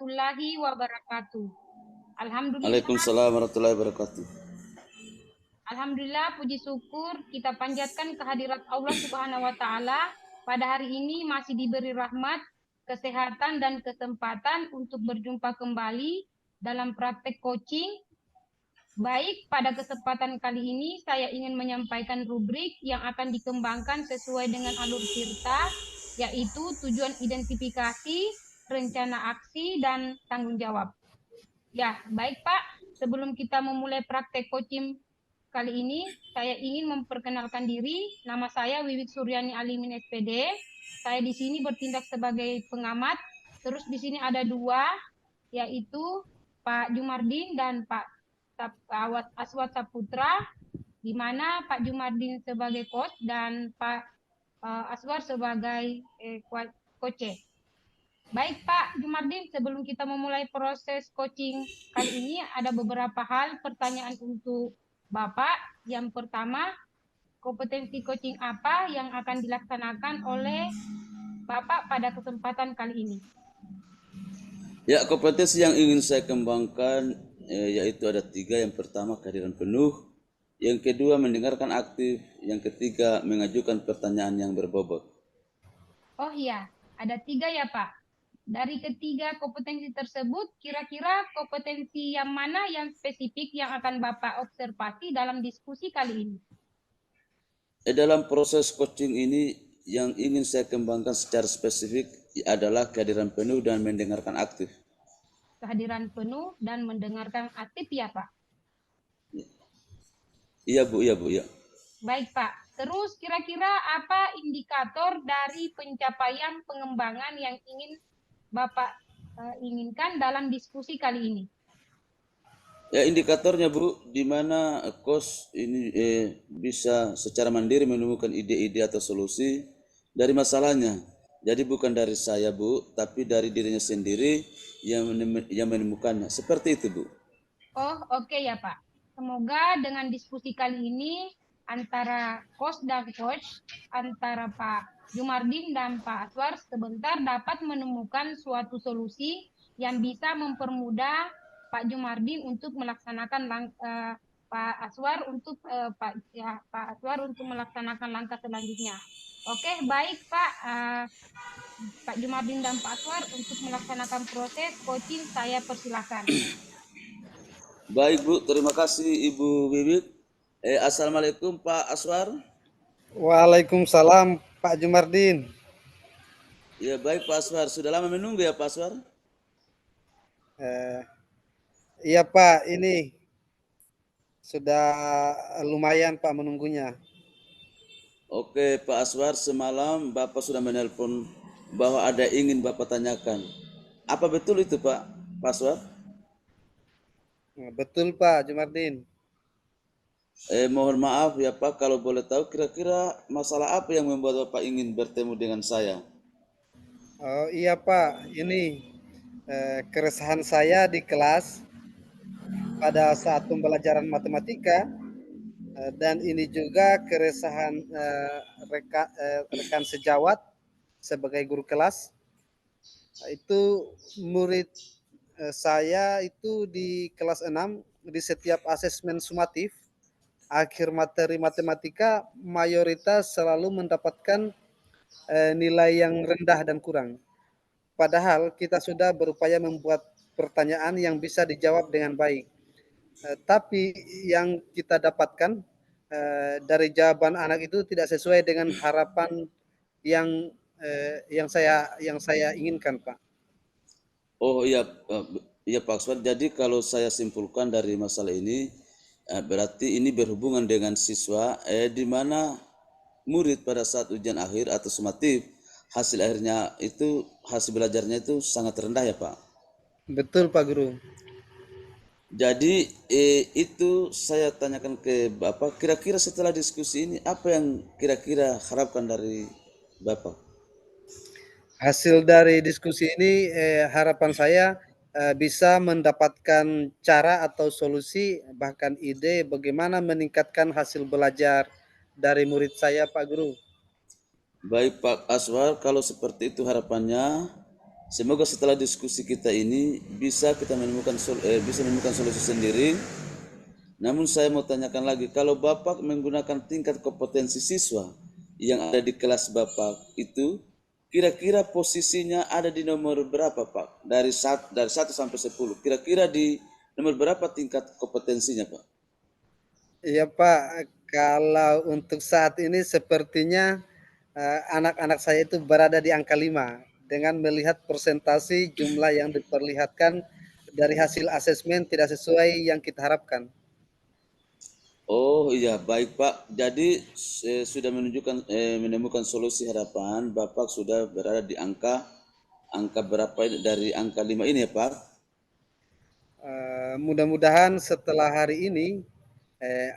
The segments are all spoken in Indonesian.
warahmatullahi wabarakatuh. Waalaikumsalam warahmatullahi wabarakatuh. Alhamdulillah, puji syukur kita panjatkan kehadirat Allah Subhanahu wa Ta'ala. Pada hari ini masih diberi rahmat, kesehatan, dan kesempatan untuk berjumpa kembali dalam praktek coaching. Baik, pada kesempatan kali ini saya ingin menyampaikan rubrik yang akan dikembangkan sesuai dengan alur cerita, yaitu tujuan identifikasi, rencana aksi, dan tanggung jawab. Ya, baik Pak. Sebelum kita memulai praktek coaching kali ini, saya ingin memperkenalkan diri. Nama saya Wiwik Suryani Alimin SPD. Saya di sini bertindak sebagai pengamat. Terus di sini ada dua, yaitu Pak Jumardin dan Pak Aswad Saputra, di mana Pak Jumardin sebagai coach dan Pak Aswar sebagai coach. Baik Pak Jumardin, sebelum kita memulai proses coaching kali ini, ada beberapa hal pertanyaan untuk Bapak. Yang pertama, kompetensi coaching apa yang akan dilaksanakan oleh Bapak pada kesempatan kali ini? Ya, kompetensi yang ingin saya kembangkan yaitu ada 3. Yang pertama, kehadiran penuh. Yang kedua, mendengarkan aktif. Yang ketiga, mengajukan pertanyaan yang berbobot. Oh iya, ada 3 ya Pak. Dari ketiga kompetensi tersebut, kira-kira kompetensi yang mana yang spesifik yang akan Bapak observasi dalam diskusi kali ini? Dalam proses coaching ini, yang ingin saya kembangkan secara spesifik adalah kehadiran penuh dan mendengarkan aktif. Kehadiran penuh dan mendengarkan aktif ya Pak? Iya Bu, iya Bu, iya. Baik Pak, terus kira-kira apa indikator dari pencapaian pengembangan yang ingin Bapak inginkan dalam diskusi kali ini? Ya, indikatornya Bu, di mana coach ini bisa secara mandiri menemukan ide-ide atau solusi dari masalahnya. Jadi bukan dari saya Bu, tapi dari dirinya sendiri yang menemukannya. Seperti itu Bu. Oh oke ya Pak. Semoga dengan diskusi kali ini antara coach dan coach, antara Pak Jumardin dan Pak Aswar sebentar dapat menemukan suatu solusi yang bisa mempermudah Pak Jumardin untuk melaksanakan Pak Aswar untuk Pak Aswar untuk melaksanakan langkah selanjutnya. Oke, baik Pak. Pak Jumardin dan Pak Aswar untuk melaksanakan proses coaching saya persilahkan. Baik Bu, terima kasih Ibu Bibit. Assalamualaikum Pak Aswar. Waalaikumsalam Pak Jumardin. Ya baik Pak Aswar, sudah lama menunggu ya Pak Aswar? Iya Pak, ini sudah lumayan Pak menunggunya. Oke Pak Aswar, semalam Bapak sudah menelpon bahwa ada ingin Bapak tanyakan. Apa betul itu Pak Aswar? Betul Pak Jumardin. Mohon maaf ya Pak, kalau boleh tahu kira-kira masalah apa yang membuat Bapak ingin bertemu dengan saya? Oh iya Pak, ini keresahan saya di kelas pada saat pembelajaran matematika dan ini juga keresahan rekan sejawat sebagai guru kelas. Itu murid saya itu di kelas 6 di setiap asesmen sumatif akhir materi matematika mayoritas selalu mendapatkan nilai yang rendah dan kurang. Padahal kita sudah berupaya membuat pertanyaan yang bisa dijawab dengan baik. Tapi yang kita dapatkan dari jawaban anak itu tidak sesuai dengan harapan yang saya inginkan, Pak. Oh iya, iya Pak Aswar. Jadi kalau saya simpulkan dari masalah ini, berarti ini berhubungan dengan siswa, di mana murid pada saat ujian akhir atau sumatif, hasil belajarnya itu sangat rendah ya Pak. Betul Pak Guru. Jadi itu saya tanyakan ke Bapak, kira-kira setelah diskusi ini apa yang kira-kira harapkan dari Bapak? Hasil dari diskusi ini harapan saya bisa mendapatkan cara atau solusi bahkan ide bagaimana meningkatkan hasil belajar dari murid saya Pak Guru. Baik Pak Aswar, kalau seperti itu harapannya, Semoga setelah diskusi kita ini bisa kita menemukan solusi sendiri. Namun saya mau tanyakan lagi, kalau Bapak menggunakan tingkat kompetensi siswa yang ada di kelas Bapak itu, kira-kira posisinya ada di nomor berapa, Pak? Dari 1 sampai 10. Kira-kira di nomor berapa tingkat kompetensinya, Pak? Iya Pak, kalau untuk saat ini sepertinya anak-anak saya itu berada di angka 5 dengan melihat persentase jumlah yang diperlihatkan dari hasil asesmen tidak sesuai yang kita harapkan. Oh iya, baik Pak. Jadi sudah menemukan solusi harapan. Bapak sudah berada di angka berapa dari angka 5 ini ya Pak? Mudah-mudahan setelah hari ini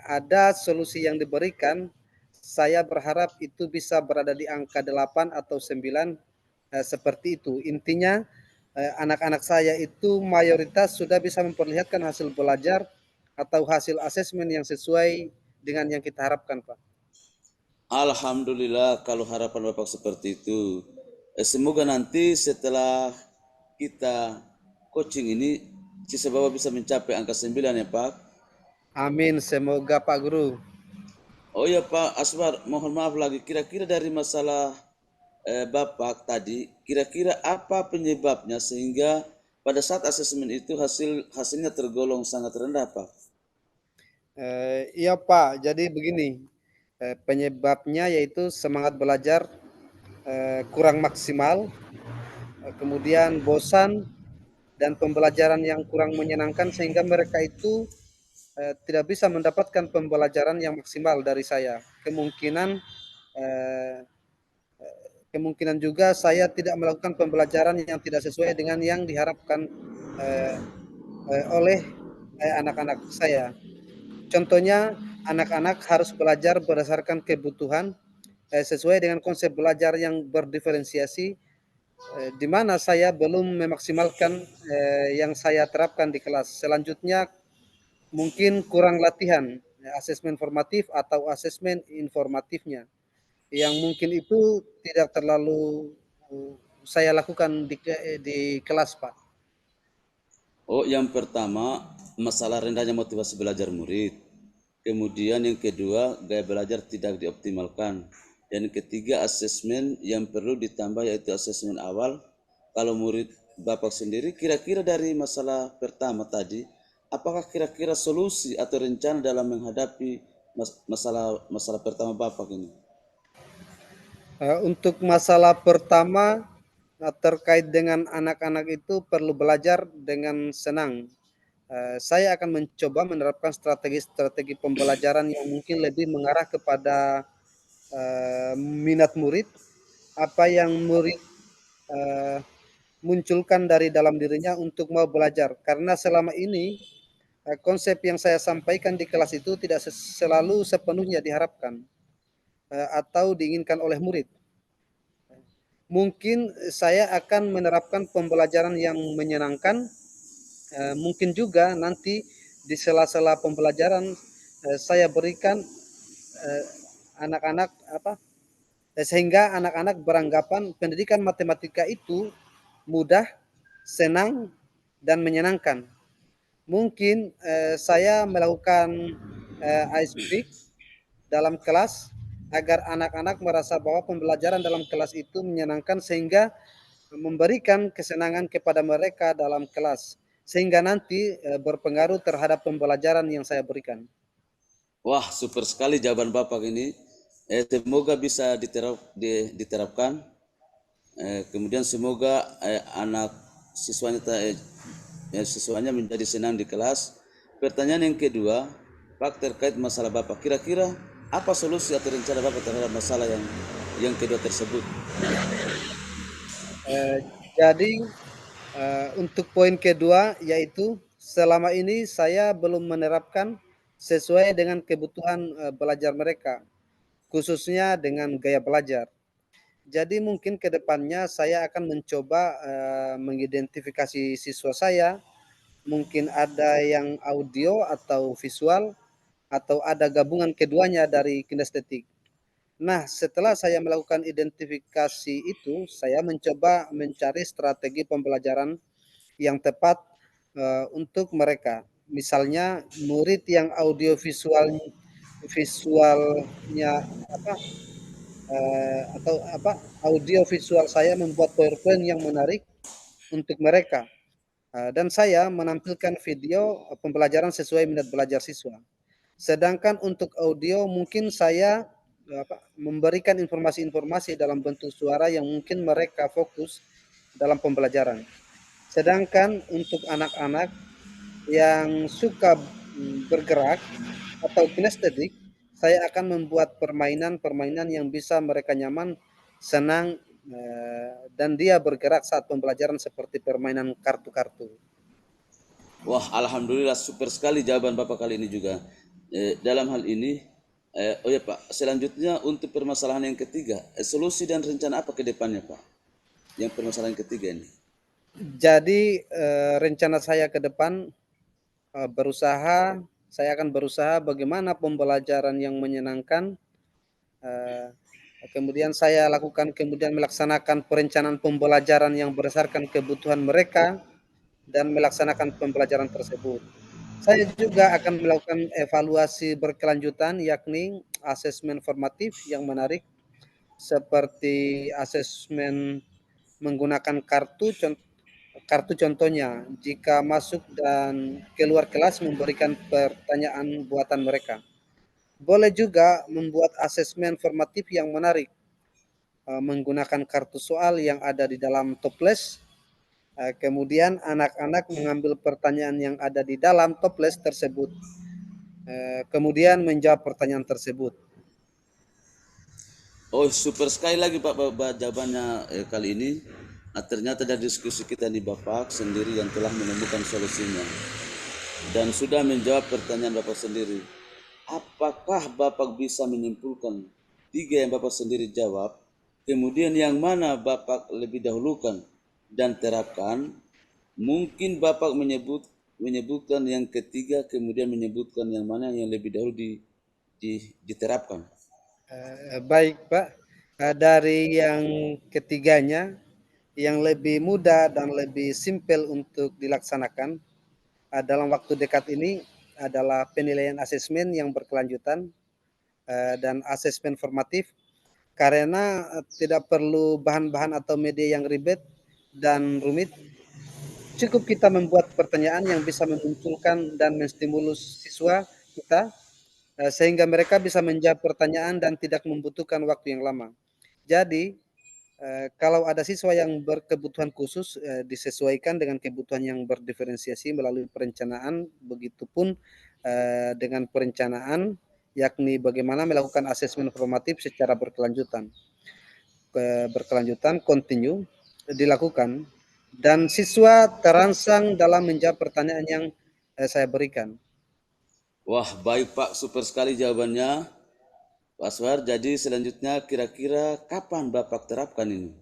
ada solusi yang diberikan. Saya berharap itu bisa berada di angka 8 atau 9 seperti itu. Intinya anak-anak saya itu mayoritas sudah bisa memperlihatkan hasil belajar atau hasil asesmen yang sesuai dengan yang kita harapkan, Pak. Alhamdulillah kalau harapan Bapak seperti itu. Semoga nanti setelah kita coaching ini, sisa Bapak bisa mencapai angka 9 ya Pak. Amin, semoga Pak Guru. Oh ya Pak Aswar, mohon maaf lagi. Kira-kira dari masalah Bapak tadi, kira-kira apa penyebabnya sehingga pada saat asesmen itu hasilnya tergolong sangat rendah, Pak? Iya Pak, jadi begini, penyebabnya yaitu semangat belajar kurang maksimal, kemudian bosan dan pembelajaran yang kurang menyenangkan sehingga mereka itu tidak bisa mendapatkan pembelajaran yang maksimal dari saya. Eh, Kemungkinan juga saya tidak melakukan pembelajaran yang tidak sesuai dengan yang diharapkan eh, oleh anak-anak saya. Contohnya, anak-anak harus belajar berdasarkan kebutuhan sesuai dengan konsep belajar yang berdiferensiasi, di mana saya belum memaksimalkan yang saya terapkan di kelas. Selanjutnya, mungkin kurang latihan asesmen formatif atau asesmen informatifnya, yang mungkin itu tidak terlalu saya lakukan di kelas, Pak. Oh, yang pertama, masalah rendahnya motivasi belajar murid. Kemudian yang kedua, gaya belajar tidak dioptimalkan. Dan yang ketiga, asesmen yang perlu ditambah yaitu asesmen awal. Kalau murid Bapak sendiri, kira-kira dari masalah pertama tadi, apakah kira-kira solusi atau rencana dalam menghadapi masalah pertama Bapak ini? Untuk masalah pertama terkait dengan anak-anak itu perlu belajar dengan senang. Saya akan mencoba menerapkan strategi-strategi pembelajaran yang mungkin lebih mengarah kepada minat murid, apa yang murid eh, munculkan dari dalam dirinya untuk mau belajar. Karena selama ini konsep yang saya sampaikan di kelas itu tidak selalu sepenuhnya diharapkan atau diinginkan oleh murid. Mungkin saya akan menerapkan pembelajaran yang menyenangkan. Mungkin juga nanti di sela-sela pembelajaran saya berikan eh, anak-anak sehingga anak-anak beranggapan pendidikan matematika itu mudah, senang, dan menyenangkan. Mungkin saya melakukan ice break dalam kelas agar anak-anak merasa bahwa pembelajaran dalam kelas itu menyenangkan sehingga memberikan kesenangan kepada mereka dalam kelas sehingga nanti berpengaruh terhadap pembelajaran yang saya berikan. Wah, super sekali jawaban Bapak ini. Semoga bisa diterapkan. Kemudian semoga anak siswanya menjadi senang di kelas. Pertanyaan yang kedua, Pak, terkait masalah Bapak. Kira-kira apa solusi atau rencana Bapak terhadap masalah yang kedua tersebut? Eh, jadi untuk poin kedua yaitu selama ini saya belum menerapkan sesuai dengan kebutuhan belajar mereka, khususnya dengan gaya belajar. Jadi mungkin ke depannya saya akan mencoba mengidentifikasi siswa saya, mungkin ada yang audio atau visual, atau ada gabungan keduanya dari kinestetik. Nah, setelah saya melakukan identifikasi itu, saya mencoba mencari strategi pembelajaran yang tepat untuk mereka. Misalnya murid yang visualnya apa atau apa audio visual saya membuat PowerPoint yang menarik untuk mereka. Dan saya menampilkan video pembelajaran sesuai minat belajar siswa. Sedangkan untuk audio mungkin saya memberikan informasi-informasi dalam bentuk suara yang mungkin mereka fokus dalam pembelajaran. Sedangkan untuk anak-anak yang suka bergerak atau kinestetik, saya akan membuat permainan-permainan yang bisa mereka nyaman, senang, dan dia bergerak saat pembelajaran seperti permainan kartu-kartu. Wah, alhamdulillah super sekali jawaban Bapak kali ini juga. Dalam hal ini, oh ya Pak, selanjutnya untuk permasalahan yang ketiga, solusi dan rencana apa ke depannya Pak? Yang permasalahan ketiga ini. Jadi rencana saya ke depan saya akan berusaha bagaimana pembelajaran yang menyenangkan. Kemudian saya lakukan melaksanakan perencanaan pembelajaran yang berdasarkan kebutuhan mereka dan melaksanakan pembelajaran tersebut. Saya juga akan melakukan evaluasi berkelanjutan, yakni asesmen formatif yang menarik seperti asesmen menggunakan kartu contohnya jika masuk dan keluar kelas memberikan pertanyaan buatan mereka. Boleh juga membuat asesmen formatif yang menarik menggunakan kartu soal yang ada di dalam toples. Kemudian anak-anak mengambil pertanyaan yang ada di dalam toples tersebut. Kemudian menjawab pertanyaan tersebut. Oh, super sekali lagi Pak jawabannya kali ini. Nah, ternyata dari diskusi kita di Bapak sendiri yang telah menemukan solusinya dan sudah menjawab pertanyaan Bapak sendiri. Apakah Bapak bisa menyimpulkan tiga yang Bapak sendiri jawab, kemudian yang mana Bapak lebih dahulukan dan terapkan? Mungkin Bapak menyebutkan yang ketiga, kemudian menyebutkan yang mana yang lebih dahulu diterapkan. Baik Pak, dari yang ketiganya yang lebih mudah dan lebih simpel untuk dilaksanakan dalam waktu dekat ini adalah penilaian asesmen yang berkelanjutan dan asesmen formatif karena tidak perlu bahan-bahan atau media yang ribet dan rumit. Cukup kita membuat pertanyaan yang bisa memunculkan dan menstimulus siswa kita sehingga mereka bisa menjawab pertanyaan dan tidak membutuhkan waktu yang lama. Jadi kalau ada siswa yang berkebutuhan khusus disesuaikan dengan kebutuhan yang berdiferensiasi melalui perencanaan, begitupun dengan perencanaan yakni bagaimana melakukan asesmen formatif secara berkelanjutan kontinu dilakukan dan siswa terangsang dalam menjawab pertanyaan yang saya berikan. Wah, baik Pak, super sekali jawabannya. Pak Aswar, jadi selanjutnya kira-kira kapan Bapak terapkan ini?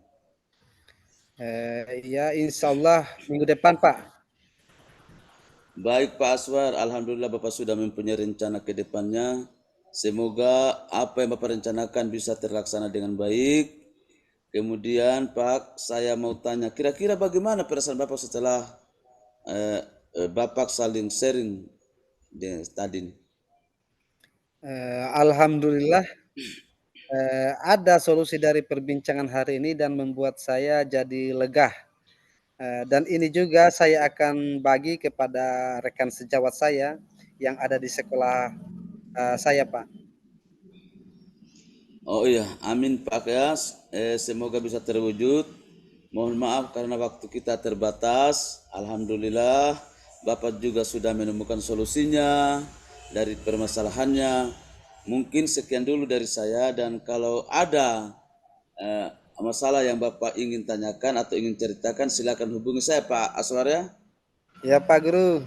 Ya insya Allah minggu depan Pak. Baik Pak Aswar, alhamdulillah Bapak sudah mempunyai rencana ke depannya. Semoga apa yang Bapak rencanakan bisa terlaksana dengan baik. Kemudian Pak, saya mau tanya, kira-kira bagaimana perasaan Bapak setelah Bapak saling sharing tadi? Alhamdulillah ada solusi dari perbincangan hari ini dan membuat saya jadi lega. Dan ini juga saya akan bagi kepada rekan sejawat saya yang ada di sekolah saya, Pak. Oh iya, amin Pak Yas. Semoga bisa terwujud. Mohon maaf karena waktu kita terbatas. Alhamdulillah, Bapak juga sudah menemukan solusinya dari permasalahannya. Mungkin sekian dulu dari saya dan kalau ada masalah yang Bapak ingin tanyakan atau ingin ceritakan silakan hubungi saya Pak Aswar ya. Ya, Pak Guru.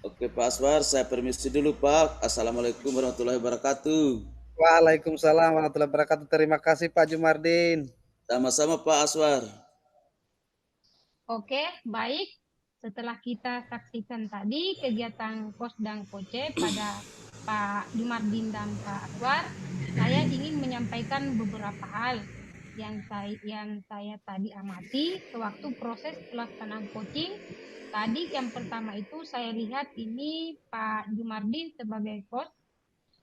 Oke Pak Aswar, saya permisi dulu Pak. Assalamualaikum warahmatullahi wabarakatuh. Waalaikumsalam warahmatullahi wabarakatuh. Terima kasih Pak Jumardin. Sama-sama Pak Aswar. Oke, baik. Setelah kita saksikan tadi kegiatan Pos dan Poce pada Pak Jumardin dan Pak Aswar, saya ingin menyampaikan beberapa hal yang saya tadi amati sewaktu proses pelaksanaan coaching. Tadi yang pertama itu saya lihat ini Pak Jumardin sebagai coach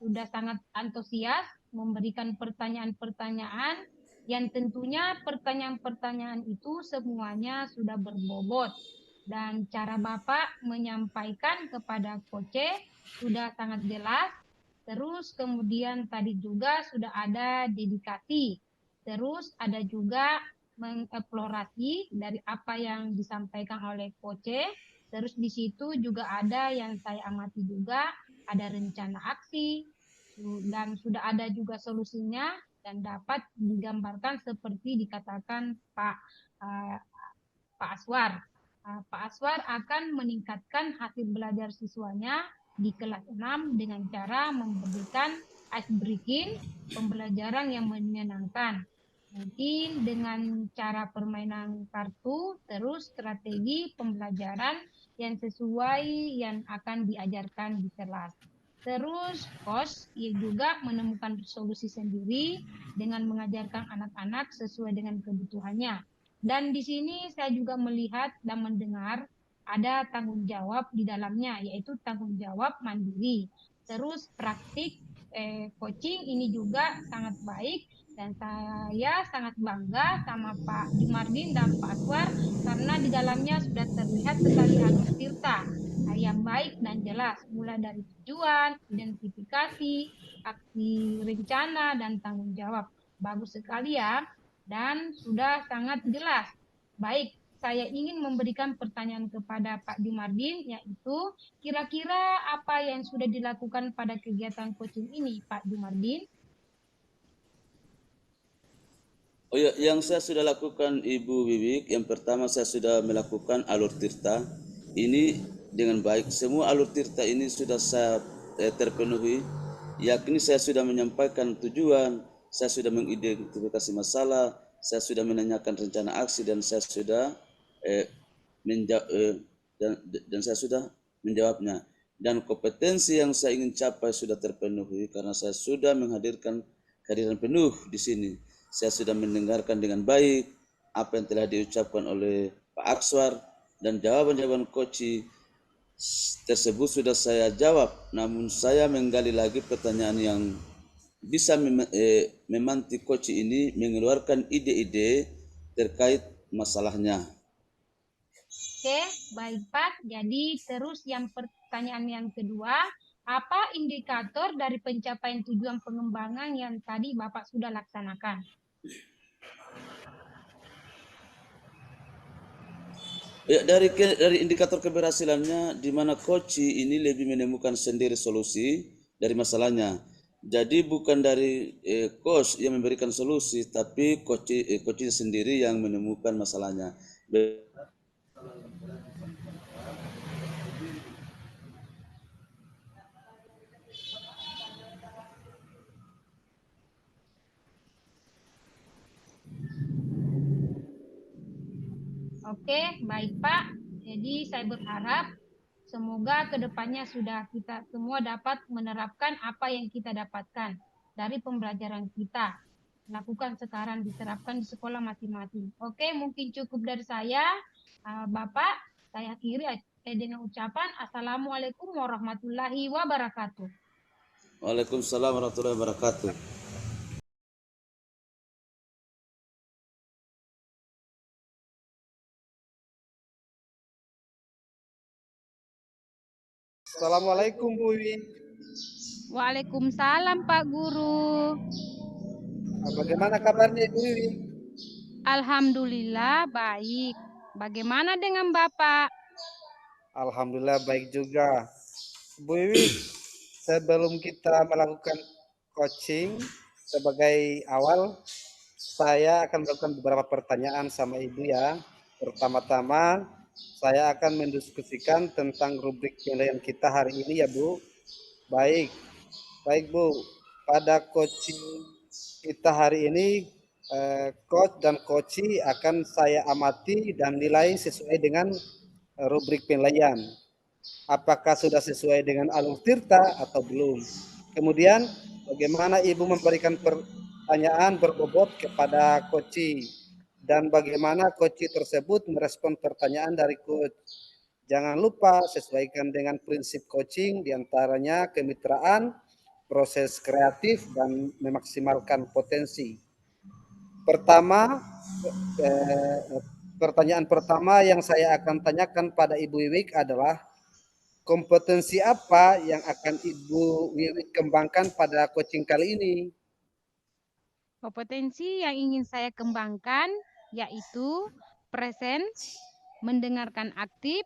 sudah sangat antusias memberikan pertanyaan-pertanyaan yang tentunya pertanyaan-pertanyaan itu semuanya sudah berbobot dan cara Bapak menyampaikan kepada Koce sudah sangat jelas. Terus kemudian tadi juga sudah ada dedikasi. Terus ada juga mengeksplorasi dari apa yang disampaikan oleh Koce. Terus di situ juga ada yang saya amati juga ada rencana aksi dan sudah ada juga solusinya dan dapat digambarkan seperti dikatakan Pak Aswar. Pak Aswar akan meningkatkan hasil belajar siswanya di kelas 6 dengan cara memberikan ice breaking, pembelajaran yang menyenangkan. Mungkin dengan cara permainan kartu, terus strategi pembelajaran yang sesuai yang akan diajarkan di kelas. Terus, coach juga menemukan solusi sendiri dengan mengajarkan anak-anak sesuai dengan kebutuhannya. Dan di sini saya juga melihat dan mendengar ada tanggung jawab di dalamnya, yaitu tanggung jawab mandiri. Terus praktik coaching ini juga sangat baik dan saya sangat bangga sama Pak Jumardin dan Pak Aswar karena di dalamnya sudah terlihat sekali alur tirta yang baik dan jelas, mulai dari tujuan, identifikasi, aksi rencana, dan tanggung jawab. Bagus sekali ya, dan sudah sangat jelas. Baik, saya ingin memberikan pertanyaan kepada Pak Jumardin, yaitu kira-kira apa yang sudah dilakukan pada kegiatan coaching ini, Pak Jumardin? Oh ya, yang saya sudah lakukan Ibu Wiwik, yang pertama saya sudah melakukan alur tirta. Ini dengan baik, semua alur tirta ini sudah saya terpenuhi. Yakni saya sudah menyampaikan tujuan, saya sudah mengidentifikasi masalah, saya sudah menanyakan rencana aksi dan saya sudah dan saya sudah menjawabnya. Dan kompetensi yang saya ingin capai sudah terpenuhi karena saya sudah menghadirkan kehadiran penuh di sini. Saya sudah mendengarkan dengan baik apa yang telah diucapkan oleh Pak Akswar dan jawaban-jawaban Koci tersebut sudah saya jawab. Namun saya menggali lagi pertanyaan yang bisa memantik Koci ini mengeluarkan ide-ide terkait masalahnya. Oke, baik Pak. Jadi terus yang pertanyaan yang kedua, apa indikator dari pencapaian tujuan pengembangan yang tadi Bapak sudah laksanakan? Ya, dari indikator keberhasilannya di mana Koci ini lebih menemukan sendiri solusi dari masalahnya. Jadi bukan dari coach yang memberikan solusi, tapi Koci sendiri yang menemukan masalahnya. Oke, baik Pak. Jadi saya berharap semoga kedepannya sudah kita semua dapat menerapkan apa yang kita dapatkan dari pembelajaran kita. Lakukan sekarang, diterapkan di sekolah masing-masing. Oke, mungkin cukup dari saya. Bapak, saya akhiri dengan ucapan Assalamualaikum warahmatullahi wabarakatuh. Waalaikumsalam warahmatullahi wabarakatuh. Assalamualaikum Bu Wiwik. Waalaikumsalam Pak Guru. Bagaimana kabarnya Bu Wiwik? Alhamdulillah baik. Bagaimana dengan Bapak? Alhamdulillah baik juga. Bu Wiwik, sebelum kita melakukan coaching sebagai awal, saya akan melakukan beberapa pertanyaan sama Ibu ya. Pertama-tama, saya akan mendiskusikan tentang rubrik penilaian kita hari ini ya Bu. Baik, baik Bu. Pada coaching kita hari ini, coach dan coachee akan saya amati dan nilai sesuai dengan rubrik penilaian. Apakah sudah sesuai dengan alur tirta atau belum? Kemudian bagaimana Ibu memberikan pertanyaan berbobot kepada coach dan bagaimana coach tersebut merespon pertanyaan dari coach. Jangan lupa sesuaikan dengan prinsip coaching diantaranya kemitraan, proses kreatif, dan memaksimalkan potensi. Pertanyaan pertama yang saya akan tanyakan pada Ibu Wiwik adalah kompetensi apa yang akan Ibu Wiwik kembangkan pada coaching kali ini? Kompetensi yang ingin saya kembangkan yaitu present, mendengarkan aktif,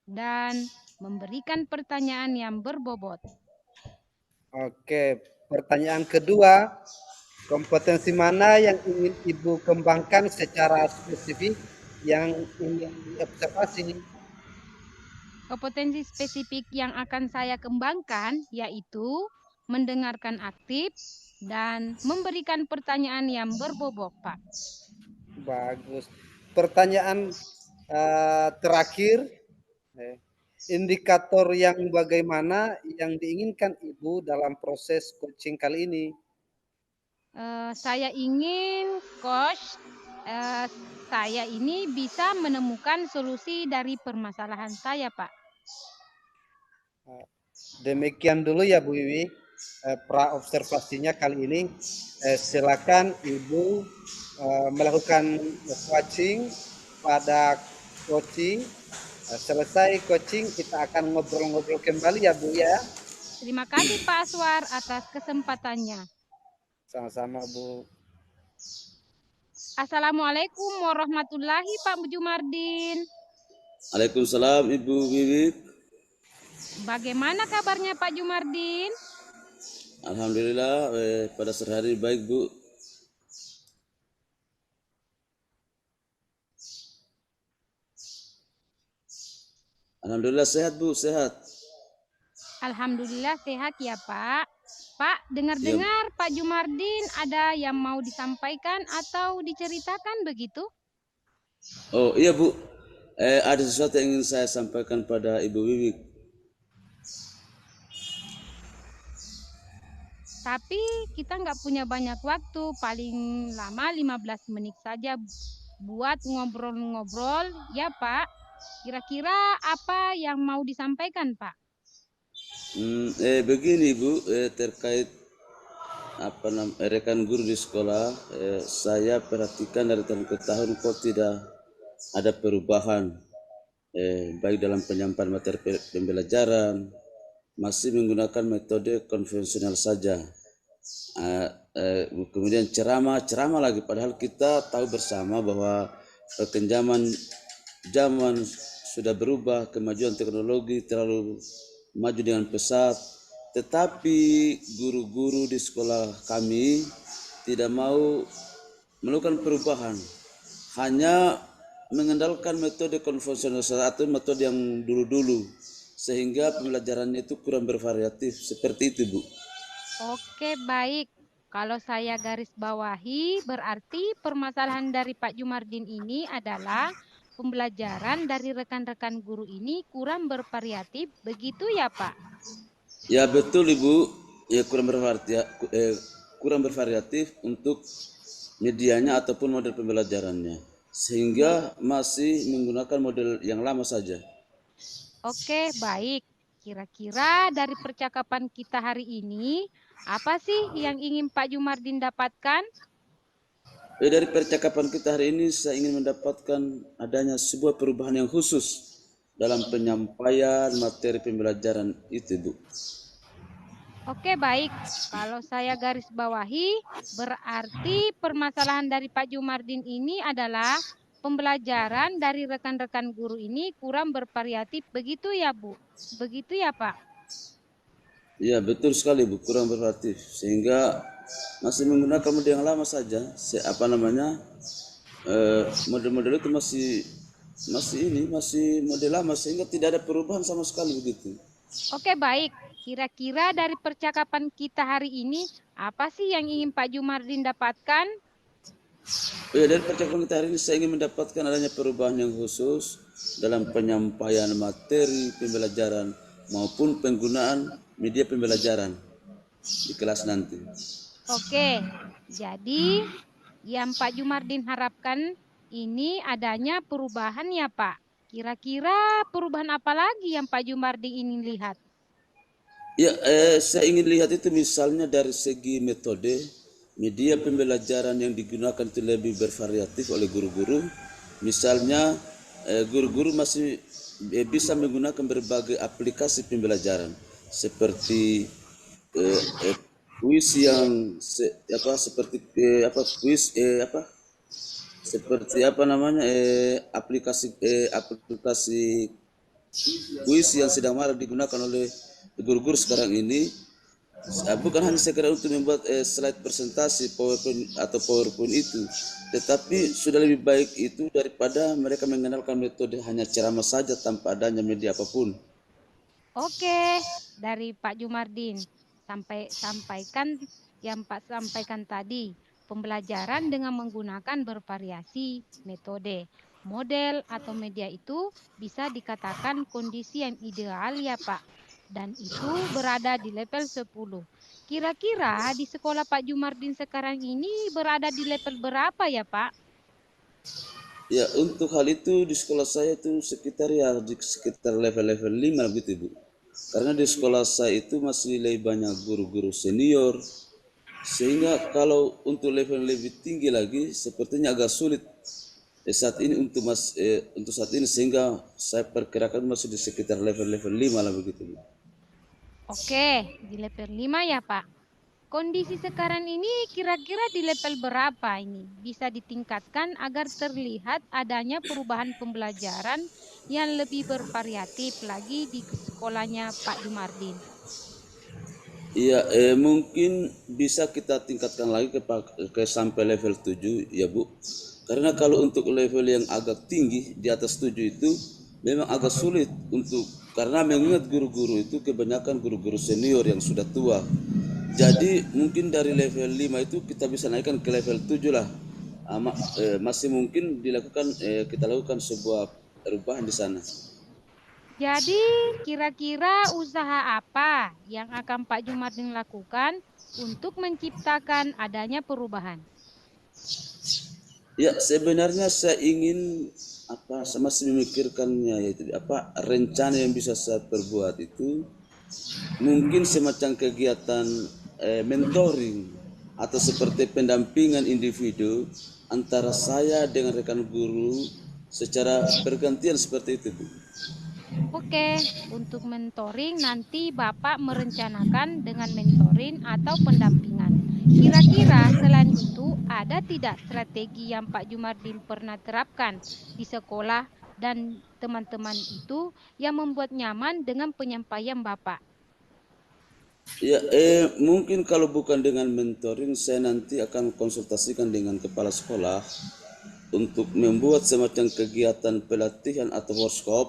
dan memberikan pertanyaan yang berbobot. Oke, pertanyaan kedua, kompetensi mana yang ingin Ibu kembangkan secara spesifik yang ingin diobservasi? Kompetensi spesifik yang akan saya kembangkan yaitu mendengarkan aktif dan memberikan pertanyaan yang berbobot, Pak. Bagus. Pertanyaan terakhir, indikator yang bagaimana yang diinginkan Ibu dalam proses coaching kali ini? Saya ingin coach saya ini bisa menemukan solusi dari permasalahan saya, Pak. Demikian dulu ya Bu Wiwi, pra-observasinya kali ini. Silakan Ibu melakukan coaching pada coaching. Selesai coaching kita akan ngobrol-ngobrol kembali ya Bu ya. Terima kasih Pak Aswar atas kesempatannya. Sama-sama Bu. Assalamualaikum warahmatullahi Pak Jumardin. Waalaikumsalam Ibu Wiwik. Bagaimana kabarnya Pak Jumardin? Alhamdulillah pada sore hari baik Bu. Alhamdulillah sehat Bu, sehat. Alhamdulillah sehat ya Pak. Pak, dengar-dengar Pak Jumardin ada yang mau disampaikan atau diceritakan begitu? Oh iya Bu, ada sesuatu yang ingin saya sampaikan pada Ibu Wiwik. Tapi kita nggak punya banyak waktu, paling lama 15 menit saja buat ngobrol-ngobrol ya Pak. Kira-kira apa yang mau disampaikan Pak? Begini Bu, terkait rekan guru di sekolah, saya perhatikan dari tahun ke tahun kok tidak ada perubahan, baik dalam penyampaian materi pembelajaran, masih menggunakan metode konvensional saja. Kemudian ceramah lagi, padahal kita tahu bersama bahwa perkembangan zaman sudah berubah, kemajuan teknologi terlalu maju dengan pesat, tetapi guru-guru di sekolah kami tidak mau melakukan perubahan, hanya mengandalkan metode konvensional atau metode yang dulu-dulu, sehingga pembelajarannya itu kurang bervariatif, seperti itu Bu. Oke, baik. Kalau saya garis bawahi, berarti permasalahan dari Pak Jumardin ini adalah pembelajaran dari rekan-rekan guru ini kurang bervariatif, begitu ya Pak? Ya betul Ibu, ya kurang bervariatif untuk medianya ataupun model pembelajarannya, sehingga masih menggunakan model yang lama saja. Oke, baik. Kira-kira dari percakapan kita hari ini, apa sih yang ingin Pak Jumardin dapatkan? Dari percakapan kita hari ini, saya ingin mendapatkan adanya sebuah perubahan yang khusus dalam penyampaian materi pembelajaran itu, Bu. Oke, baik. Kalau saya garis bawahi, berarti permasalahan dari Pak Jumardin ini adalah pembelajaran dari rekan-rekan guru ini kurang bervariatif. Begitu ya, Bu? Begitu ya, Pak? Ya, betul sekali, Bu. Kurang bervariatif. Sehingga masih menggunakan model yang lama saja. Model-model itu masih model lama, sehingga tidak ada perubahan sama sekali begitu. Oke, baik. Kira-kira dari percakapan kita hari ini, apa sih yang ingin Pak Jumardin dapatkan? Dari percakapan kita hari ini, saya ingin mendapatkan adanya perubahan yang khusus dalam penyampaian materi pembelajaran maupun penggunaan media pembelajaran di kelas nanti. Oke, jadi yang Pak Jumardin harapkan ini adanya perubahan ya Pak. Kira-kira perubahan apa lagi yang Pak Jumardin ingin lihat? Ya, saya ingin lihat itu misalnya dari segi metode, media pembelajaran yang digunakan itu lebih bervariatif oleh guru-guru. Misalnya, guru-guru masih bisa menggunakan berbagai aplikasi pembelajaran seperti kuis yang seperti seperti apa namanya aplikasi kuis yang sedang marak digunakan oleh guru-guru sekarang ini. Bukan hanya sekedar untuk membuat slide presentasi PowerPoint itu, tetapi sudah lebih baik itu daripada mereka mengenalkan metode hanya ceramah saja tanpa adanya media apapun. Oke, dari Pak Jumardin sampaikan yang Pak sampaikan tadi, pembelajaran dengan menggunakan bervariasi metode. Model atau media itu bisa dikatakan kondisi yang ideal ya Pak. Dan itu berada di level 10. Kira-kira di sekolah Pak Jumardin sekarang ini berada di level berapa ya Pak? Ya, untuk hal itu di sekolah saya itu sekitar di sekitar level-level 5 gitu, Bu. Karena di sekolah saya itu masih lebih banyak guru-guru senior, sehingga kalau untuk level lebih tinggi lagi sepertinya agak sulit saat ini untuk saat ini, sehingga saya perkirakan masih di sekitar level-level 5 lah begitu, Bu. Oke, di level 5 ya Pak. Kondisi sekarang ini kira-kira di level berapa ini? Bisa ditingkatkan agar terlihat adanya perubahan pembelajaran yang lebih bervariatif lagi di sekolahnya Pak Jumardin. Iya, mungkin bisa kita tingkatkan lagi ke sampai level 7 ya Bu. Karena kalau untuk level yang agak tinggi di atas 7 itu memang agak sulit karena mengingat guru-guru itu kebanyakan guru-guru senior yang sudah tua. Jadi mungkin dari level 5 itu kita bisa naikkan ke level 7 lah. Masih mungkin kita lakukan sebuah perubahan di sana. Jadi kira-kira usaha apa yang akan Pak Jumardin lakukan untuk menciptakan adanya perubahan? Ya, sebenarnya saya ingin saya masih memikirkannya, yaitu rencana yang bisa saya perbuat itu mungkin semacam kegiatan mentoring atau seperti pendampingan individu antara saya dengan rekan guru secara bergantian seperti itu, Bu. Oke, untuk mentoring nanti Bapak merencanakan dengan mentoring atau pendampingan. Kira-kira selain itu ada tidak strategi yang Pak Jumardin pernah terapkan di sekolah dan teman-teman itu yang membuat nyaman dengan penyampaian Bapak? Ya, mungkin kalau bukan dengan mentoring, saya nanti akan konsultasikan dengan kepala sekolah untuk membuat semacam kegiatan pelatihan atau workshop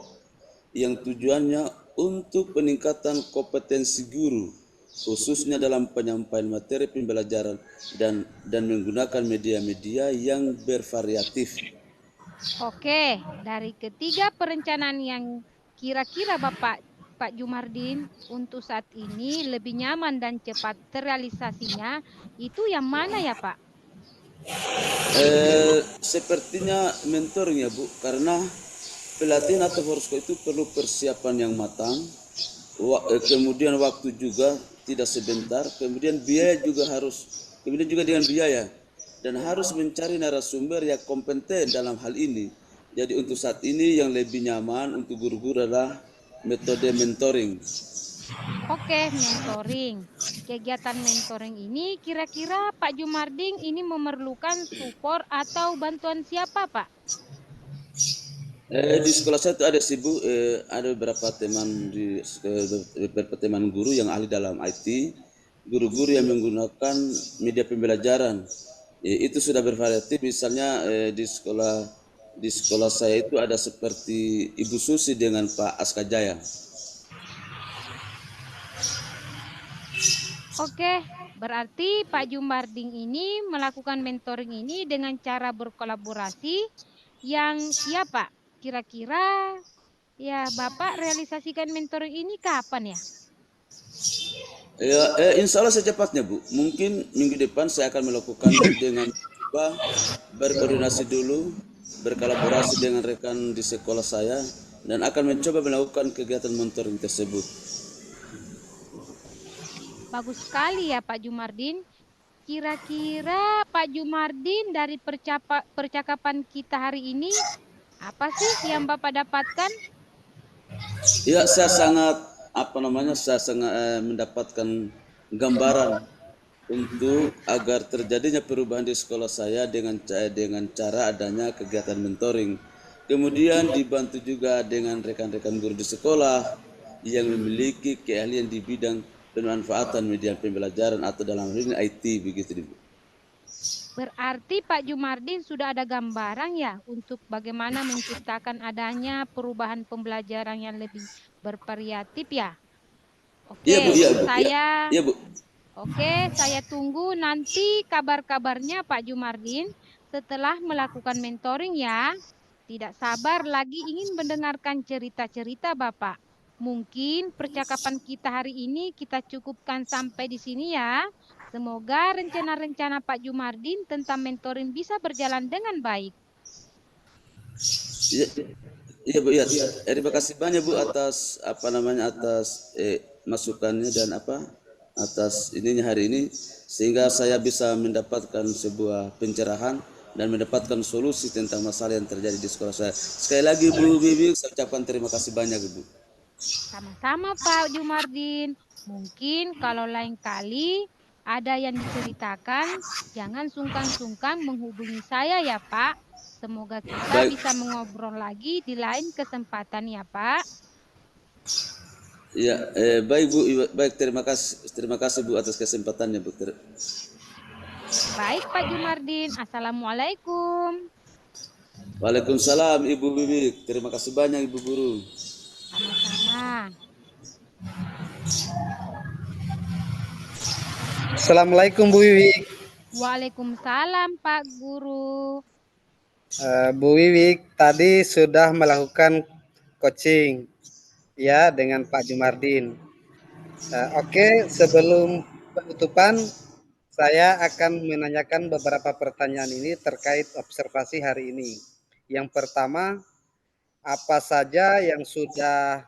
yang tujuannya untuk peningkatan kompetensi guru, khususnya dalam penyampaian materi pembelajaran dan menggunakan media-media yang bervariatif. Oke, dari ketiga perencanaan yang kira-kira Pak Jumardin untuk saat ini lebih nyaman dan cepat terrealisasinya, itu yang mana ya Pak? Sepertinya mentoring ya Bu, karena pelatihan atau workshop itu perlu persiapan yang matang, kemudian waktu juga tidak sebentar, kemudian kemudian juga dengan biaya, dan harus mencari narasumber yang kompeten dalam hal ini. Jadi untuk saat ini yang lebih nyaman untuk guru-guru adalah metode mentoring. Oke, mentoring. Kegiatan mentoring ini kira-kira Pak Jumardin ini memerlukan support atau bantuan siapa Pak? Di sekolah saya itu ada ada beberapa beberapa teman guru yang ahli dalam IT, guru-guru yang menggunakan media pembelajaran. Itu sudah bervariatif. Misalnya di sekolah saya itu ada seperti Ibu Susi dengan Pak Aska Jaya. Oke, berarti Pak Jumardin ini melakukan mentoring ini dengan cara berkolaborasi yang ya Pak. kira-kira ya Bapak realisasikan mentoring ini kapan ya? Ya, insya Allah secepatnya Bu. Mungkin minggu depan saya akan melakukan dengan coba berkoordinasi dulu, berkolaborasi dengan rekan di sekolah saya, dan akan mencoba melakukan kegiatan mentoring tersebut. Bagus sekali ya Pak Jumardin. Kira-kira Pak Jumardin dari percakapan kita hari ini, apa sih yang Bapak dapatkan? Ya, saya sangat saya sangat mendapatkan gambaran untuk agar terjadinya perubahan di sekolah saya dengan cara adanya kegiatan mentoring. Kemudian dibantu juga dengan rekan-rekan guru di sekolah yang memiliki keahlian di bidang pemanfaatan media pembelajaran atau dalam hal ini IT begitu, Ibu. Berarti Pak Jumardin sudah ada gambaran ya untuk bagaimana menciptakan adanya perubahan pembelajaran yang lebih bervariatif ya. Iya, Oke, Bu, iya, Bu. Iya, saya iya, Bu. saya tunggu nanti kabar-kabarnya Pak Jumardin setelah melakukan mentoring ya. Tidak sabar lagi ingin mendengarkan cerita-cerita Bapak. Mungkin percakapan kita hari ini kita cukupkan sampai di sini ya. Semoga rencana-rencana Pak Jumardin tentang mentoring bisa berjalan dengan baik. Iya, iya, Bu, iya. Terima kasih banyak Bu atas atas masukannya dan atas ininya hari ini sehingga saya bisa mendapatkan sebuah pencerahan dan mendapatkan solusi tentang masalah yang terjadi di sekolah saya. Sekali lagi Bu Bibi, saya ucapkan terima kasih banyak Bu. Sama-sama Pak Jumardin. Mungkin kalau lain kali ada yang diceritakan, jangan sungkan-sungkan menghubungi saya ya Pak. Semoga kita Baik, bisa mengobrol lagi di lain kesempatan ya Pak. ya, baik Bu, baik terima kasih Bu atas kesempatannya Bu. Baik Pak Jumardin, Assalamualaikum. Waalaikumsalam Ibu Bibi, terima kasih banyak Ibu Guru. Sama-sama. Assalamualaikum Bu Wiwi. Waalaikumsalam Pak Guru. Bu Wiwi tadi sudah melakukan coaching ya dengan Pak Jumardin. Oke, sebelum penutupan saya akan menanyakan beberapa pertanyaan ini terkait observasi hari ini. Yang pertama, apa saja yang sudah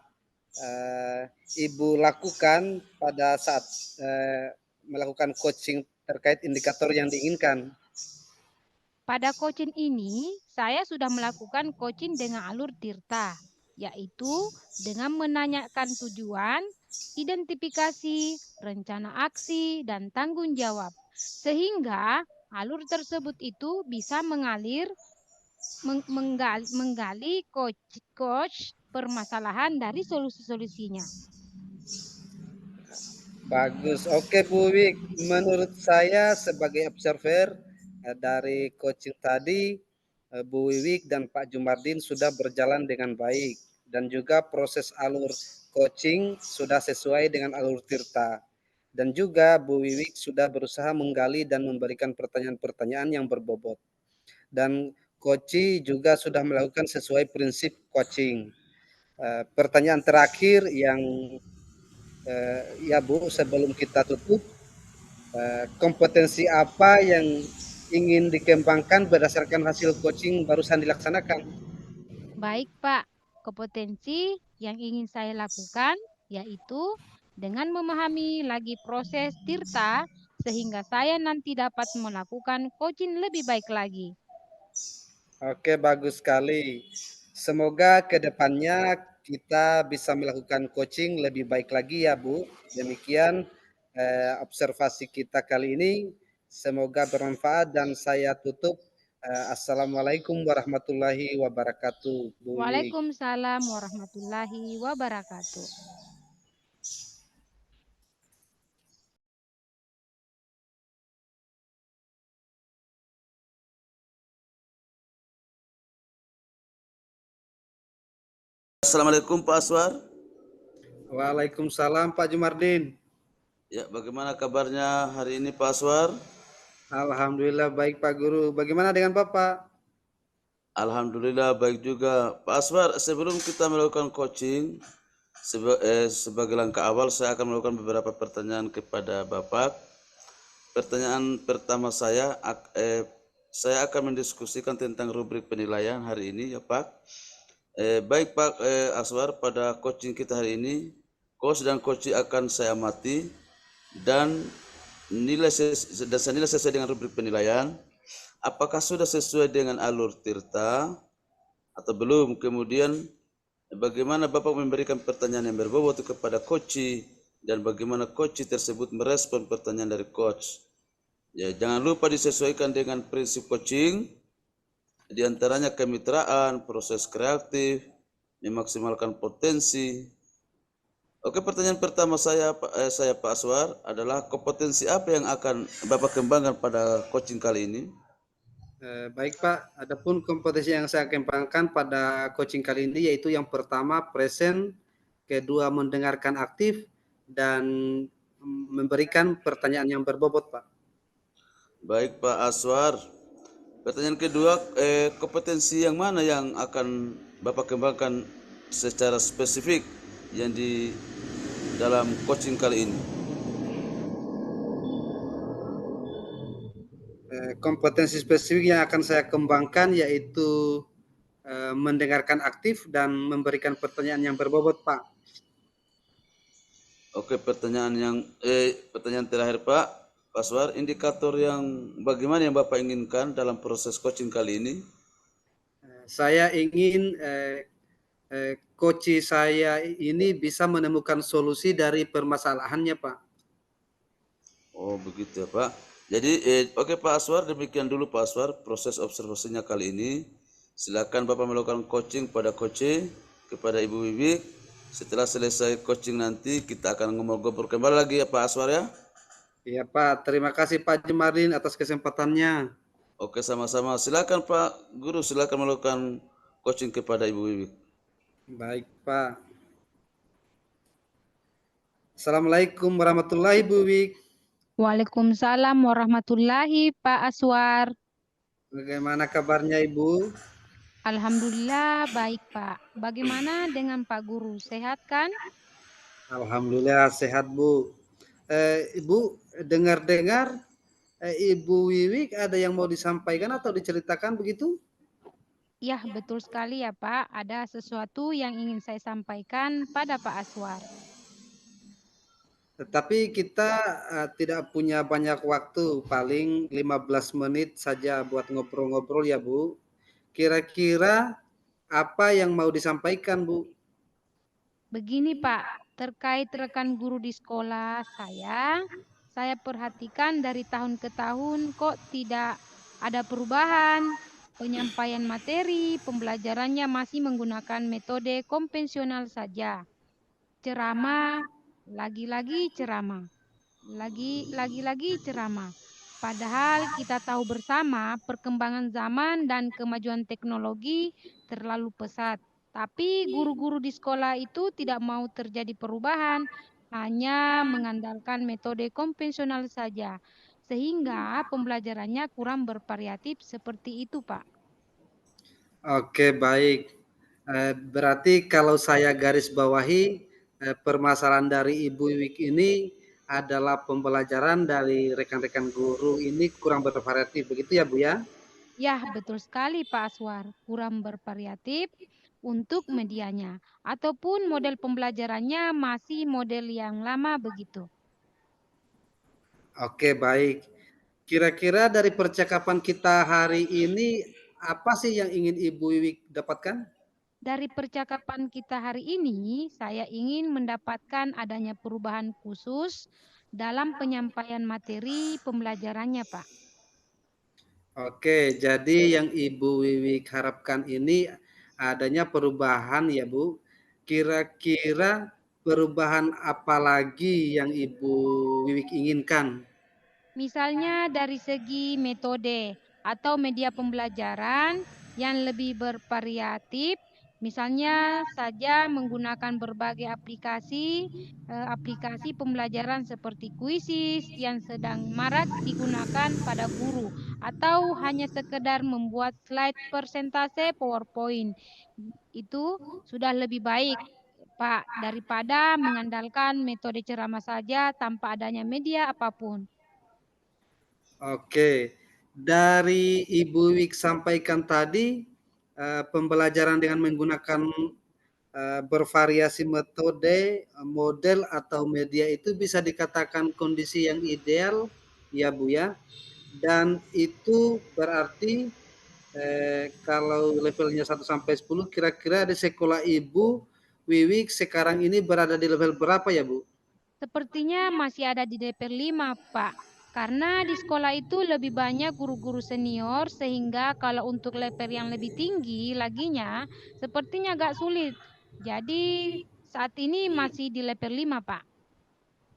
Ibu lakukan pada saat melakukan coaching terkait indikator yang diinginkan? Pada coaching ini, saya sudah melakukan coaching dengan alur Tirta, yaitu dengan menanyakan tujuan, identifikasi, rencana aksi, dan tanggung jawab. Sehingga alur tersebut itu bisa menggali coach permasalahan dari solusi-solusinya. Bagus. Oke, Bu Wik. Menurut saya sebagai observer dari coaching tadi, Bu Wiwik dan Pak Jumardin sudah berjalan dengan baik dan juga proses alur coaching sudah sesuai dengan alur Tirta. Dan juga Bu Wiwik sudah berusaha menggali dan memberikan pertanyaan-pertanyaan yang berbobot. Dan coach juga sudah melakukan sesuai prinsip coaching. Pertanyaan terakhir yang ya Bu, sebelum kita tutup, kompetensi apa yang ingin dikembangkan berdasarkan hasil coaching barusan dilaksanakan? Baik, Pak. Kompetensi yang ingin saya lakukan yaitu dengan memahami lagi proses Tirta sehingga saya nanti dapat melakukan coaching lebih baik lagi. Oke, bagus sekali. Semoga ke depannya kita bisa melakukan coaching lebih baik lagi ya, Bu. Demikian observasi kita kali ini. Semoga bermanfaat dan saya tutup. Assalamualaikum warahmatullahi wabarakatuh, Bu Wiwik. Waalaikumsalam warahmatullahi wabarakatuh. Assalamualaikum Pak Aswar. Waalaikumsalam Pak Jumardin. Ya, bagaimana kabarnya hari ini Pak Aswar? Alhamdulillah baik Pak Guru. Bagaimana dengan Bapak? Alhamdulillah baik juga. Pak Aswar, sebelum kita melakukan coaching, sebagai langkah awal saya akan melakukan beberapa pertanyaan kepada Bapak. Pertanyaan pertama saya akan mendiskusikan tentang rubrik penilaian hari ini ya Pak. Baik Pak Aswar, pada coaching kita hari ini, coach dan coachee akan saya amati dan nilai sesuai dengan rubrik penilaian. Apakah sudah sesuai dengan alur Tirta atau belum? Kemudian bagaimana Bapak memberikan pertanyaan yang berbobot kepada coachee dan bagaimana coachee tersebut merespon pertanyaan dari coach. Ya, jangan lupa disesuaikan dengan prinsip coaching, diantaranya kemitraan, proses kreatif, memaksimalkan potensi. Oke, pertanyaan pertama saya Pak Aswar adalah kompetensi apa yang akan Bapak kembangkan pada coaching kali ini? Baik Pak, adapun kompetensi yang saya kembangkan pada coaching kali ini yaitu yang pertama present, kedua mendengarkan aktif, dan memberikan pertanyaan yang berbobot Pak. Baik Pak Aswar. Pertanyaan kedua, kompetensi yang mana yang akan Bapak kembangkan secara spesifik yang di dalam coaching kali ini? Kompetensi spesifik yang akan saya kembangkan yaitu mendengarkan aktif dan memberikan pertanyaan yang berbobot Pak. Oke, pertanyaan terakhir Pak Aswar, indikator yang bagaimana yang Bapak inginkan dalam proses coaching kali ini? Saya ingin coach saya ini bisa menemukan solusi dari permasalahannya Pak. Oh begitu ya Pak. Jadi oke Pak Aswar, demikian dulu Pak Aswar proses observasinya kali ini. Silakan Bapak melakukan coaching pada coach, kepada Ibu Wiwi. Setelah selesai coaching nanti kita akan ngobrol kembali lagi ya Pak Aswar ya. Iya Pak, terima kasih Pak Jemardin atas kesempatannya. Oke sama-sama. Silakan Pak Guru, silakan melakukan coaching kepada Ibu Wiwi. Baik Pak. Assalamualaikum warahmatullahi wabarakatuh. Waalaikumsalam warahmatullahi Pak Aswar. Bagaimana kabarnya Ibu? Alhamdulillah baik Pak. Bagaimana dengan Pak Guru? Sehat kan? Alhamdulillah sehat Bu. Ibu, dengar-dengar Ibu Wiwik ada yang mau disampaikan atau diceritakan begitu? Ya, betul sekali ya Pak. Ada sesuatu yang ingin saya sampaikan pada Pak Aswar. Tetapi kita tidak punya banyak waktu, paling 15 menit saja buat ngobrol-ngobrol ya Bu. Kira-kira apa yang mau disampaikan Bu? Begini Pak, terkait rekan guru di sekolah saya perhatikan dari tahun ke tahun kok tidak ada perubahan. Penyampaian materi, pembelajarannya masih menggunakan metode konvensional saja. Ceramah, lagi-lagi ceramah, lagi-lagi ceramah. Padahal kita tahu bersama perkembangan zaman dan kemajuan teknologi terlalu pesat. Tapi guru-guru di sekolah itu tidak mau terjadi perubahan, hanya mengandalkan metode konvensional saja. Sehingga pembelajarannya kurang bervariatif seperti itu, Pak. Oke, baik. Berarti kalau saya garis bawahi, permasalahan dari Ibu Wiwik ini adalah pembelajaran dari rekan-rekan guru ini kurang bervariatif, begitu ya Bu ya? Ya, betul sekali Pak Aswar. Kurang bervariatif untuk medianya. Ataupun model pembelajarannya masih model yang lama begitu. Oke, baik. Kira-kira dari percakapan kita hari ini, apa sih yang ingin Ibu Wiwik dapatkan? Dari percakapan kita hari ini, saya ingin mendapatkan adanya perubahan khusus dalam penyampaian materi pembelajarannya, Pak. Oke, jadi yang Ibu Wiwik harapkan ini adanya perubahan ya Bu. Kira-kira perubahan apa lagi yang Ibu Wiwik inginkan? Misalnya dari segi metode atau media pembelajaran yang lebih bervariatif Misalnya saja menggunakan berbagai aplikasi pembelajaran seperti Quizizz yang sedang marak digunakan pada guru, atau hanya sekedar membuat slide persentase PowerPoint. Itu sudah lebih baik, Pak, daripada mengandalkan metode ceramah saja tanpa adanya media apapun. Oke, dari Ibu Wik sampaikan tadi, pembelajaran dengan menggunakan bervariasi metode, model atau media itu bisa dikatakan kondisi yang ideal, ya Bu ya. Dan itu berarti kalau levelnya 1 sampai 10, kira-kira di sekolah Ibu Wiwik sekarang ini berada di level berapa ya Bu? Sepertinya masih ada di DP 5, Pak. Karena di sekolah itu lebih banyak guru-guru senior, sehingga kalau untuk level yang lebih tinggi laginya, sepertinya agak sulit. Jadi saat ini masih di level 5, Pak.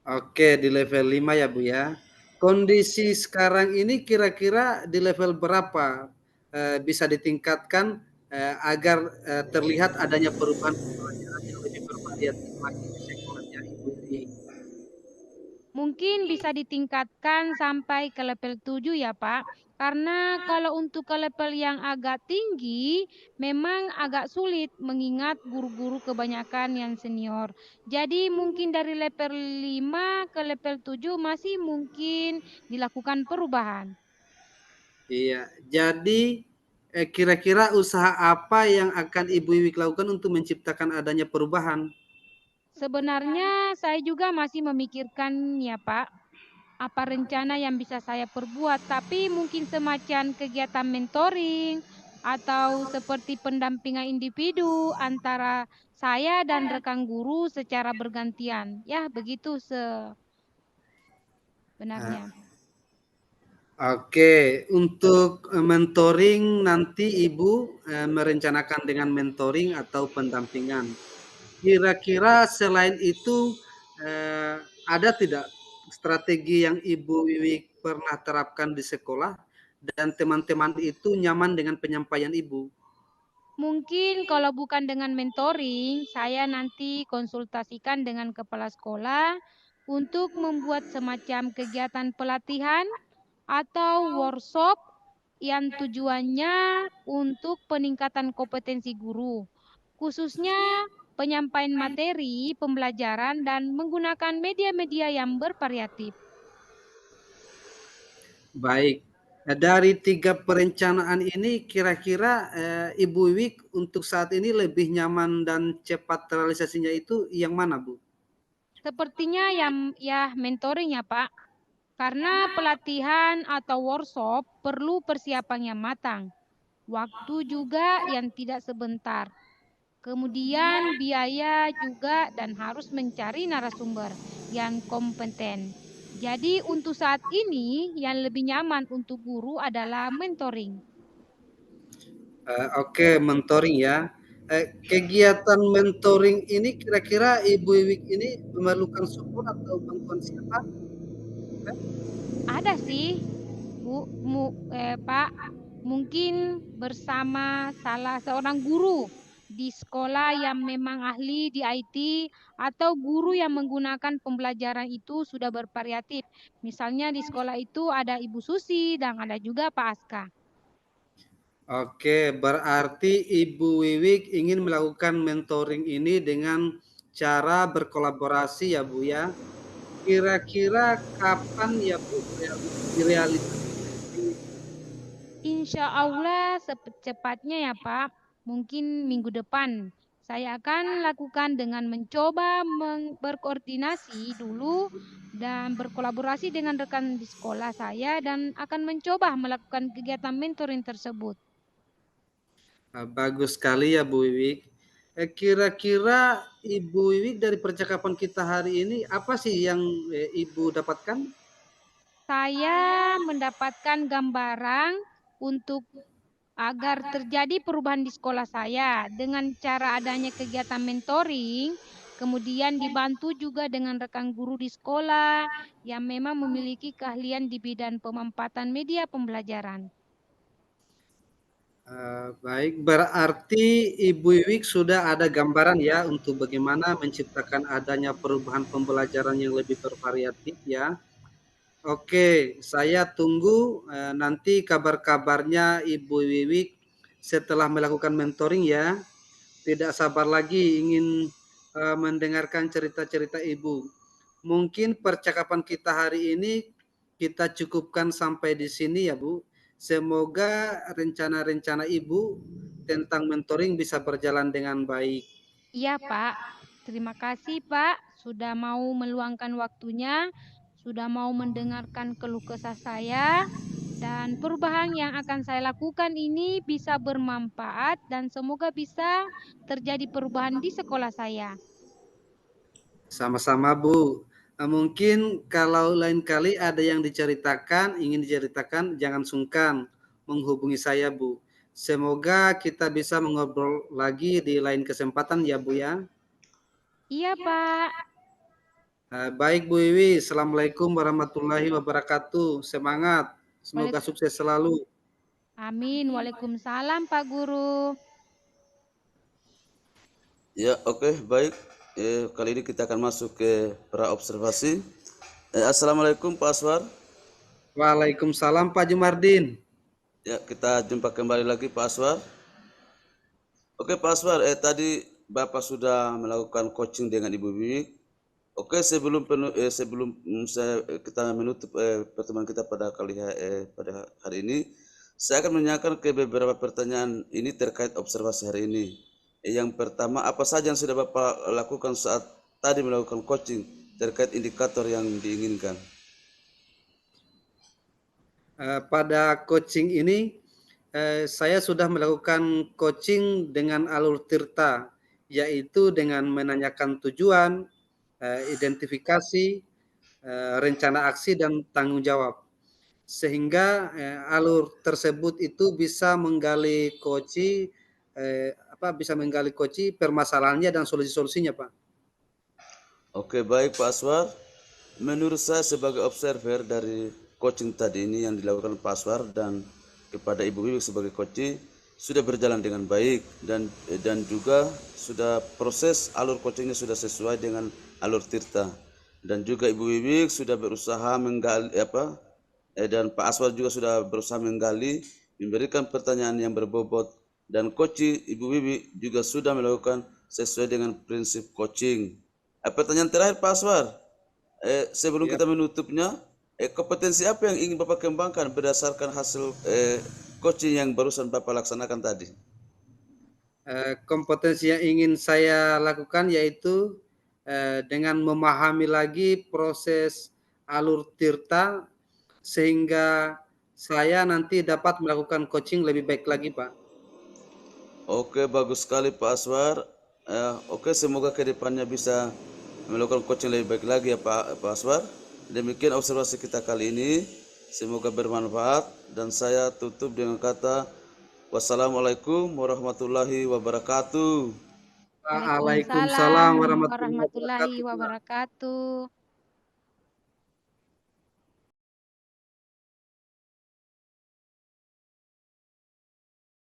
Oke, di level 5 ya Bu ya. Kondisi sekarang ini kira-kira di level berapa bisa ditingkatkan agar terlihat adanya perubahan pembelajaran yang lebih bervariatif lagi di sekolahnya Ibu Wiwik? Mungkin bisa ditingkatkan sampai ke level 7 ya, Pak. Karena kalau untuk ke level yang agak tinggi, memang agak sulit mengingat guru-guru kebanyakan yang senior. Jadi mungkin dari level 5 ke level 7 masih mungkin dilakukan perubahan. Iya, jadi kira-kira usaha apa yang akan Ibu Wiwik lakukan untuk menciptakan adanya perubahan? Sebenarnya saya juga masih memikirkan ya, Pak, apa rencana yang bisa saya perbuat, tapi mungkin semacam kegiatan mentoring atau seperti pendampingan individu antara saya dan rekan guru secara bergantian. Ya, begitu Eh, sebenarnya. Oke, untuk mentoring nanti Ibu merencanakan dengan mentoring atau pendampingan. Kira-kira selain itu ada tidak strategi yang Ibu Wiwik pernah terapkan di sekolah dan teman-teman itu nyaman dengan penyampaian Ibu? Mungkin kalau bukan dengan mentoring, saya nanti konsultasikan dengan kepala sekolah untuk membuat semacam kegiatan pelatihan atau workshop yang tujuannya untuk peningkatan kompetensi guru, khususnya penyampaian materi, pembelajaran, dan menggunakan media-media yang bervariatif. Baik. Nah, dari 3 perencanaan ini kira-kira Ibu Wiwik untuk saat ini lebih nyaman dan cepat realisasinya itu yang mana, Bu? Sepertinya yang ya mentoring ya, Pak. Karena pelatihan atau workshop perlu persiapan yang matang, waktu juga yang tidak sebentar. Kemudian biaya juga dan harus mencari narasumber yang kompeten. Jadi untuk saat ini yang lebih nyaman untuk guru adalah mentoring. Oke, mentoring ya. Kegiatan mentoring ini kira-kira Ibu Wiwik ini memerlukan support atau bantuan siapa? Ada sih, Pak, mungkin bersama salah seorang guru di sekolah yang memang ahli di IT atau guru yang menggunakan pembelajaran itu sudah bervariatif. Misalnya di sekolah itu ada Ibu Susi dan ada juga Pak Aska. Oke, berarti Ibu Wiwik ingin melakukan mentoring ini dengan cara berkolaborasi ya, Bu ya. Kira-kira kapan ya, Bu, direalisasikan ini? Insya Allah secepatnya ya Pak, mungkin minggu depan. Saya akan lakukan dengan mencoba berkoordinasi dulu dan berkolaborasi dengan rekan di sekolah saya dan akan mencoba melakukan kegiatan mentoring tersebut. Bagus sekali ya, Bu Wiwik. Kira-kira Ibu Wiwik dari percakapan kita hari ini apa sih yang Ibu dapatkan? Saya mendapatkan gambaran untuk agar terjadi perubahan di sekolah saya dengan cara adanya kegiatan mentoring, kemudian dibantu juga dengan rekan guru di sekolah yang memang memiliki keahlian di bidang pemanfaatan media pembelajaran. Baik, berarti Ibu Iwik sudah ada gambaran ya untuk bagaimana menciptakan adanya perubahan pembelajaran yang lebih bervariatif ya. Oke, saya tunggu nanti kabar-kabarnya Ibu Wiwik setelah melakukan mentoring ya. Tidak sabar lagi ingin mendengarkan cerita-cerita Ibu. Mungkin percakapan kita hari ini kita cukupkan sampai di sini ya Bu. Semoga rencana-rencana Ibu tentang mentoring bisa berjalan dengan baik. Iya, Pak. Terima kasih, Pak, sudah mau meluangkan waktunya, sudah mau mendengarkan keluh kesah saya, dan perubahan yang akan saya lakukan ini bisa bermanfaat dan semoga bisa terjadi perubahan di sekolah saya. Sama-sama Bu. Mungkin kalau lain kali ada yang ingin diceritakan, jangan sungkan menghubungi saya Bu. Semoga kita bisa mengobrol lagi di lain kesempatan ya Bu ya. Iya, Pak. Baik Bu Wiwi, Assalamualaikum warahmatullahi wabarakatuh. Semangat, semoga Waalaikum- sukses selalu. Amin. Waalaikumsalam, Pak Guru. Ya, oke, baik. Kali ini kita akan masuk ke pra observasi. Assalamualaikum Pak Aswar. Waalaikumsalam Pak Jumardin. Ya, kita jumpa kembali lagi Pak Aswar. Oke Pak Aswar, tadi Bapak sudah melakukan coaching dengan Ibu Wiwik. Oke, sebelum kita menutup pertemuan kita pada pada hari ini, saya akan menanyakan ke beberapa pertanyaan ini terkait observasi hari ini. Yang pertama, apa saja yang sudah Bapak lakukan saat tadi melakukan coaching terkait indikator yang diinginkan? Pada coaching ini saya sudah melakukan coaching dengan alur Tirta, yaitu dengan menanyakan tujuan, identifikasi, rencana aksi dan tanggung jawab. Sehingga alur tersebut itu bisa menggali koci permasalahannya dan solusi-solusinya, Pak. Oke, baik Pak Aswar. Menurut saya sebagai observer dari coaching tadi ini yang dilakukan Pak Aswar dan kepada Ibu Wiwik sebagai coach sudah berjalan dengan baik dan juga sudah proses alur coachingnya sudah sesuai dengan alur Tirta, dan juga Ibu Wiwik sudah berusaha menggali dan Pak Aswar juga sudah berusaha menggali, memberikan pertanyaan yang berbobot, dan coach Ibu Wiwik juga sudah melakukan sesuai dengan prinsip coaching. Pertanyaan terakhir Pak Aswar, sebelum Ya. kita menutupnya, kompetensi apa yang ingin Bapak kembangkan berdasarkan hasil coaching yang barusan Bapak laksanakan tadi? Kompetensi yang ingin saya lakukan yaitu dengan memahami lagi proses alur Tirta sehingga saya nanti dapat melakukan coaching lebih baik lagi, Pak. Oke, bagus sekali Pak Aswar. Oke, semoga kedepannya bisa melakukan coaching lebih baik lagi ya Pak Aswar. Demikian observasi kita kali ini. Semoga bermanfaat dan saya tutup dengan kata wassalamualaikum warahmatullahi wabarakatuh. Waalaikumsalam Waalaikumsalam warahmatullahi warahmatullahi wabarakatuh, Pak. wabarakatuh.